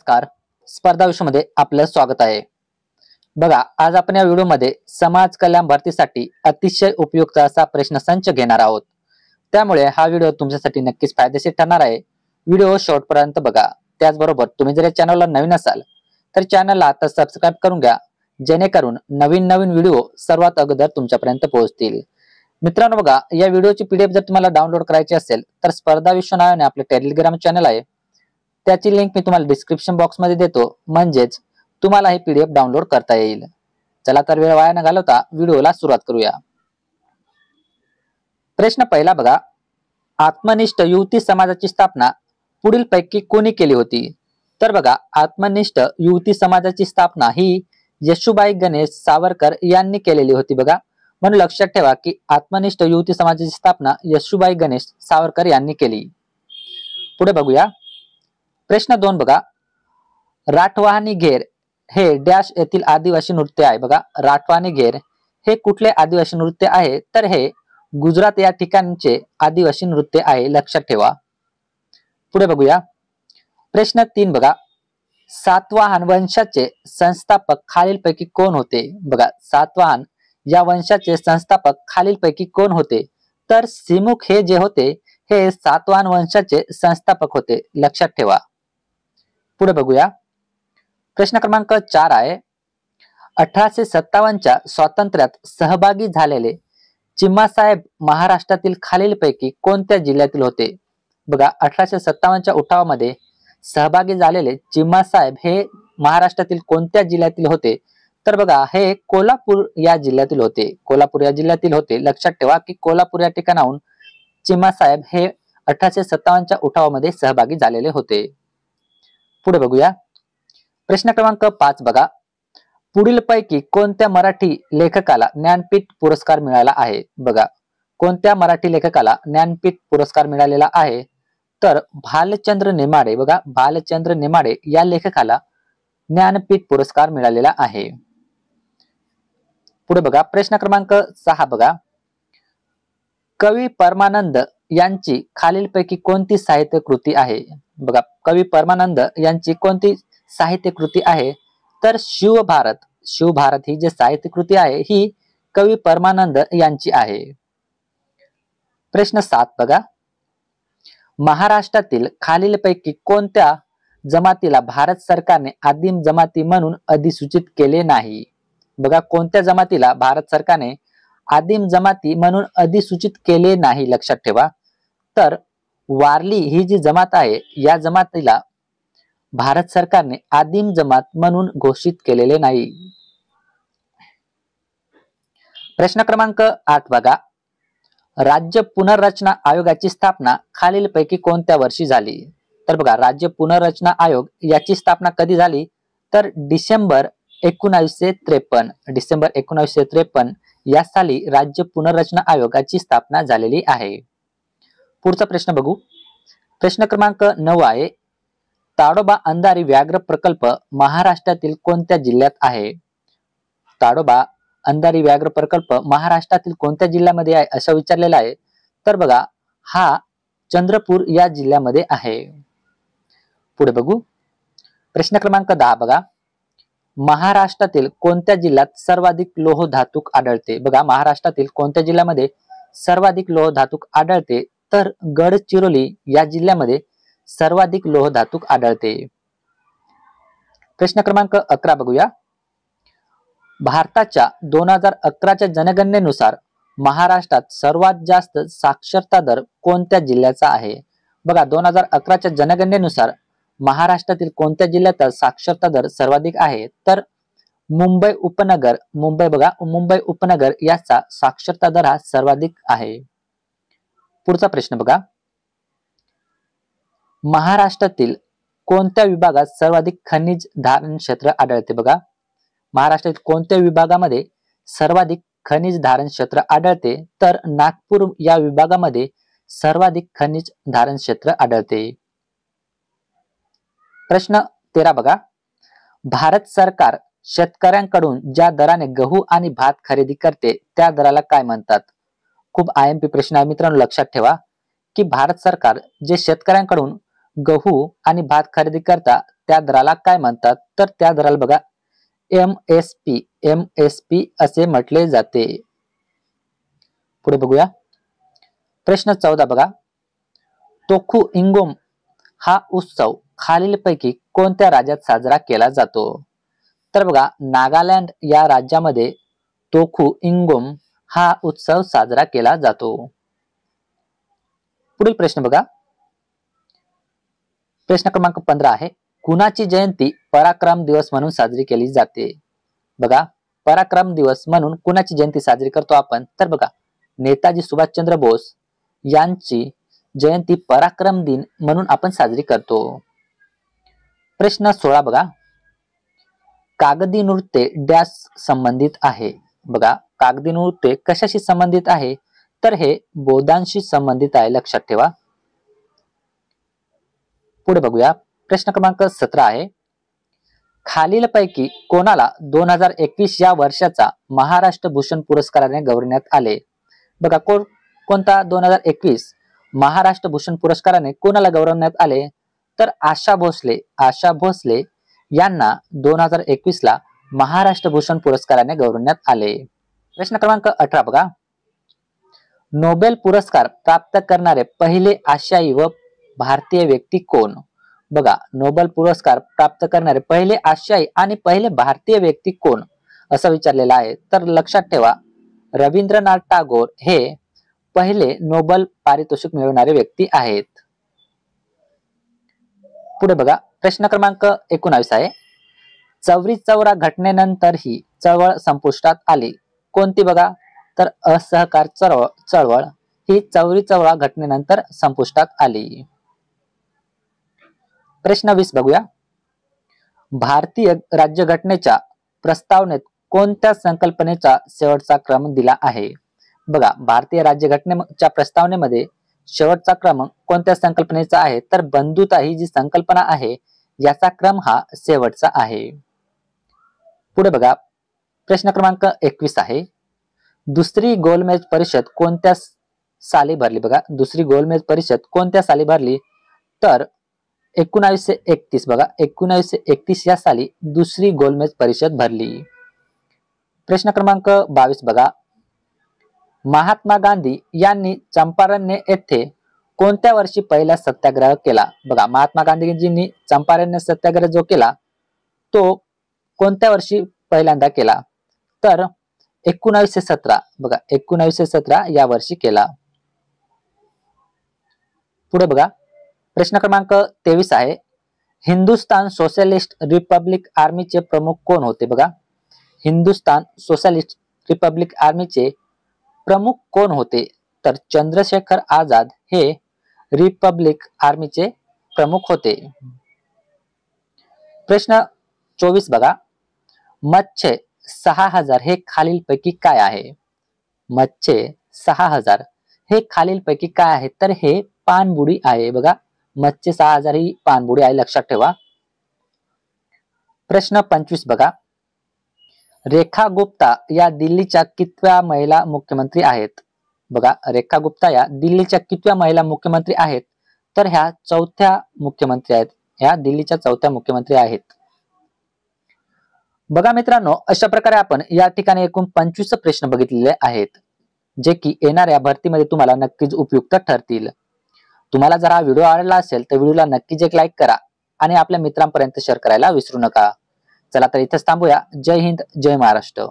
नमस्कार. स्पर्धा विषयामध्ये आपलं स्वागत आहे. बघा, आज आपण या व्हिडिओमध्ये समाज कल्याण भरतीसाठी अतिशय उपयुक्त असा प्रश्नसंच घेणार आहोत. त्यामुळे हा व्हिडिओ तुमच्यासाठी नक्कीच फायदेशीर ठरणार आहे. व्हिडिओ शेवटपर्यंत बघा. त्याचबरोबर तुम्ही जर या चॅनलला नवीन असाल तर चॅनलला आता सबस्क्राइब करून घ्या, जेणेकरून नवीन व्हिडिओ सर्वात अगोदर तुमच्यापर्यंत पोहोचतील. मित्रांनो बघा, या व्हिडिओची पीडीएफ जर तुम्हाला डाउनलोड करायची असेल तर स्पर्धा विश्व नावाने आपले टेलिग्राम चॅनल आहे, त्याची लिंक मी तुम्हाला डिस्क्रिप्शन बॉक्स मध्ये देतो, म्हणजेच तुम्हाला ही पीडीएफ डाउनलोड करता येईल. चला तर वेळ वाया न घालवता व्हिडिओला सुरुवात करूया. प्रश्न पहिला बघा, आत्मनिष्ठ युवती समाजाची स्थापना पुढीलपैकी कोणी केली होती? तर बघा, आत्मनिष्ठ युवती समाजाची स्थापना ही येशूबाई गणेश सावरकर यांनी केलेली होती. बघा, म्हणून लक्षात ठेवा की आत्मनिष्ठ युवती समाजाची स्थापना येशूबाई गणेश सावरकर यांनी केली. पुढे बघूया. प्रश्न 2 बघा, राठवानी घेर हे डॅश येथील आदिवासी नृत्य आहे. बघा, राठवानी घेर हे कुठले आदिवासी नृत्य आहे? तर हे गुजरात या ठिकाणचे आदिवासी नृत्य आहे, लक्षात ठेवा. पुढे बघूया. प्रश्न 3 बघा, सातवाहन वंशाचे संस्थापक खालीलपैकी कोण होते? बघा, सातवाहन या वंशाचे संस्थापक खालीलपैकी कोण होते? तर सिमुख हे जे होते हे सातवाहन वंशाचे संस्थापक होते, लक्षात ठेवा. पुढे बघूया. प्रश्न क्रमांक 4 आहे, 1857च्या स्वातंत्र्यात सहभागी झालेले चिम्मासाहेब महाराष्ट्रातील खालीलपैकी कोणत्या जिल्ह्यातील होते? बघा, 1857च्या उठावामध्ये सहभागी झालेले चिम्मासाहेब हे महाराष्ट्रातील कोणत्या जिल्ह्यातील होते? तर बघा, हे कोल्हापूर या जिल्ह्यातील होते. कोल्हापूर या जिल्ह्यातील होते, लक्षात ठेवा की कोल्हापूर या ठिकाणाहून चिम्मासाहेब हे 1857च्या उठावामध्ये सहभागी झालेले होते. पुढे बघूया. प्रश्न क्रमांक 5 बघा, पुढीलपैकी कोणत्या मराठी लेखकाला ज्ञानपीठ पुरस्कार मिळाला आहे? बघा, कोणत्या मराठी लेखकाला ज्ञानपीठ पुरस्कार मिळालेला आहे? तर भालचंद्र नेमाडे. बघा, भालचंद्र नेमाडे या लेखकाला ज्ञानपीठ पुरस्कार मिळालेला आहे. पुढे बघा. प्रश्न क्रमांक 6 बघा, कवी परमानंद यांची खालीलपैकी कोणती साहित्य कृती आहे? बघा, कवी परमानंद यांची कोणती साहित्य कृती आहे? तर शिवभारत. शिवभारत ही जी साहित्य कृती आहे ही कवी परमानंद यांची आहे. प्रश्न 7 बघा, महाराष्ट्रातील खालीलपैकी कोणत्या जमातीला भारत सरकारने आदिम जमाती म्हणून अधिसूचित केले नाही? बघा, कोणत्या जमातीला भारत सरकारने आदिम जमाती म्हणून अधिसूचित केले नाही, लक्षात ठेवा. तर वारली ही जी जमात आहे या जमातीला भारत सरकारने आदिम जमात म्हणून घोषित केलेले नाही. प्रश्न क्रमांक 8 बघा, राज्य पुनर्रचना आयोगाची स्थापना खालीलपैकी कोणत्या वर्षी झाली? तर बघा, राज्य पुनर्रचना आयोग याची स्थापना कधी झाली? तर डिसेंबर 1953. डिसेंबर 1953 या साली राज्य पुनर्रचना आयोगाची स्थापना झालेली आहे. पुढचा प्रश्न बघू. प्रश्न क्रमांक 9 आहे, ताडोबा अंधारी व्याघ्र प्रकल्प महाराष्ट्रातील कोणत्या जिल्ह्यात आहे? ताडोबा अंधारी व्याघ्र प्रकल्प महाराष्ट्रातील कोणत्या जिल्ह्यामध्ये आहे असं विचारलेलं आहे. तर बघा, हा चंद्रपूर या जिल्ह्यामध्ये आहे. पुढे बघू. प्रश्न क्रमांक 10 बघा, महाराष्ट्रातील कोणत्या जिल्ह्यात सर्वाधिक लोह धातूक आढळते? बघा, महाराष्ट्रातील कोणत्या जिल्ह्यामध्ये सर्वाधिक लोह धातूक आढळते? तर गडचिरोली या जिल्ह्यामध्ये सर्वाधिक लोह धातूक आढळते. प्रश्न क्रमांक 11 बघूया. भारताच्या 2011च्या जनगणनेनुसार महाराष्ट्रात सर्वात जास्त साक्षरता दर कोणत्या जिल्ह्याचा आहे? बघा, 2011च्या जनगणनेनुसार महाराष्ट्रातील कोणत्या जिल्ह्याचा साक्षरता दर सर्वाधिक आहे? तर मुंबई उपनगर. मुंबई उपनगर याचा साक्षरता दर हा सर्वाधिक आहे. पुढचा प्रश्न बघा, महाराष्ट्रातील कोणत्या विभागात सर्वाधिक खनिज धारण क्षेत्र आढळते? बघा, महाराष्ट्रातील कोणत्या विभागामध्ये सर्वाधिक खनिज धारण क्षेत्र आढळते? तर नागपूर या विभागामध्ये सर्वाधिक खनिज धारण क्षेत्र आढळते. प्रश्न 13 बघा, भारत सरकार शेतकऱ्यांकडून ज्या दराने गहू आणि भात खरेदी करते त्या दराला काय म्हणतात? खूप आयएमपी प्रश्न आहे मित्रांनो, लक्षात ठेवा की भारत सरकार जे शेतकऱ्यांकडून गहू आणि भात खरेदी करता त्या दराला काय म्हणतात? तर त्या दराला बघा एमएसपी असे म्हटले जाते. पुढे बघूया. प्रश्न 14 बघा. तोखू इंगोम हा उत्सव खालीलपैकी कोणत्या राज्यात साजरा केला जातो? तर बघा नागालँड या राज्यामध्ये तोखू इंगोम हा उत्सव साजरा केला जातो. पुढील प्रश्न बघा. प्रश्न क्रमांक 15 आहे. कुणाची जयंती पराक्रम दिवस म्हणून साजरी केली जाते? बघा पराक्रम दिवस म्हणून कुणाची जयंती साजरी करतो आपण? तर बघा नेताजी सुभाषचंद्र बोस यांची जयंती पराक्रम दिन म्हणून आपण साजरी करतो. प्रश्न 16 बघा. कागदी नृत्य डॅश संबंधित आहे? बघा कागदी नृत्य कशाशी संबंधित आहे? तर हे बोधांशी संबंधित आहे, लक्षात ठेवा. पुढे बघूया. प्रश्न क्रमांक 17 आहे. खालीलपैकी कोणाला 2021 या वर्षाचा महाराष्ट्र भूषण पुरस्काराने गौरवण्यात आले? बघा कोणता 2021 महाराष्ट्र भूषण पुरस्काराने कोणाला गौरवण्यात आले? तर आशा भोसले यांना 2021 ला महाराष्ट्र भूषण पुरस्काराने गौरवण्यात आले. प्रश्न क्रमांक 18 बघा. नोबेल पुरस्कार प्राप्त करणारे पहिले आशियाई व भारतीय व्यक्ती कोण? बघा नोबेल पुरस्कार प्राप्त करणारे पहिले आशियाई आणि पहिले भारतीय व्यक्ती कोण असं विचारलेलं आहे. तर लक्षात ठेवा रवींद्रनाथ टागोर हे पहिले नोबेल पारितोषिक मिळवणारे व्यक्ती आहेत. पुढे बघा. प्रश्न क्रमांक 19 आहे. चौरी चौरा घटनेनंतर ही चळवळ संपुष्टात आली कोणती? बघा तर असहकार चळवळ ही चौरी चौरा घटनेनंतर संपुष्टात आली. प्रश्न 20 बघूया. भारतीय राज्यघटनेच्या प्रस्तावनेत कोणत्या संकल्पनेचा शेवटचा क्रम दिला आहे? बघा भारतीय राज्यघटनेच्या प्रस्तावनेमध्ये शेवटचा क्रम कोणत्या संकल्पनेचा आहे? तर बंधुता ही जी संकल्पना आहे याचा क्रम हा शेवटचा आहे. पुढे बघा. प्रश्न क्रमांक 21 आहे. दुसरी गोलमेज परिषद कोणत्या साली भरली? बघा दुसरी गोलमेज परिषद कोणत्या साली भरली? तर 1931 बघा 1931 या साली दुसरी गोलमेज परिषद भरली. प्रश्न क्रमांक 22 बघा. महात्मा गांधी यांनी चंपारण येथे कोणत्या वर्षी पहिला सत्याग्रह केला? बघा महात्मा गांधीजींनी चंपारण सत्याग्रह जो केला तो कोणत्या वर्षी पहिल्यांदा केला? तर 1917 बघा 1917 या वर्षी केला. पुढे बघा. प्रश्न क्रमांक 23 आहे. हिंदुस्तान सोशलिस्ट रिपब्लिक आर्मीचे प्रमुख कोण होते? बघा हिंदुस्तान सोशलिस्ट रिपब्लिक आर्मीचे प्रमुख कोण होते? तर चंद्रशेखर आझाद हे रिपब्लिक आर्मीचे प्रमुख होते. प्रश्न 24 बघा. मच्छे 6000 हे खालीलपैकी काय आहे? मच्छे 6000 हे खालीलपैकी काय आहे? तर हे पाणबुडी आहे. बघा मच्छे 6000 ही पाणबुडी आहे, लक्षात ठेवा. प्रश्न 25 बघा. रेखा गुप्ता या दिल्लीच्या कितव्या महिला मुख्यमंत्री आहेत? बघा रेखा गुप्ता या दिल्लीच्या कितव्या महिला मुख्यमंत्री आहेत? तर ह्या चौथ्या मुख्यमंत्री आहेत. ह्या दिल्लीच्या चौथ्या मुख्यमंत्री आहेत. बघा मित्रांनो अशा प्रकारे आपण या ठिकाणी एकूण 25 प्रश्न बघितलेले आहेत जे की येणाऱ्या भरतीमध्ये तुम्हाला नक्कीच उपयुक्त ठरतील. तुम्हाला जर हा व्हिडिओ आवडला असेल तर व्हिडिओला नक्कीच एक लाईक करा आणि आपल्या मित्रांपर्यंत शेअर करायला विसरू नका. चला तर इथेच थांबूया. जय हिंद, जय महाराष्ट्र.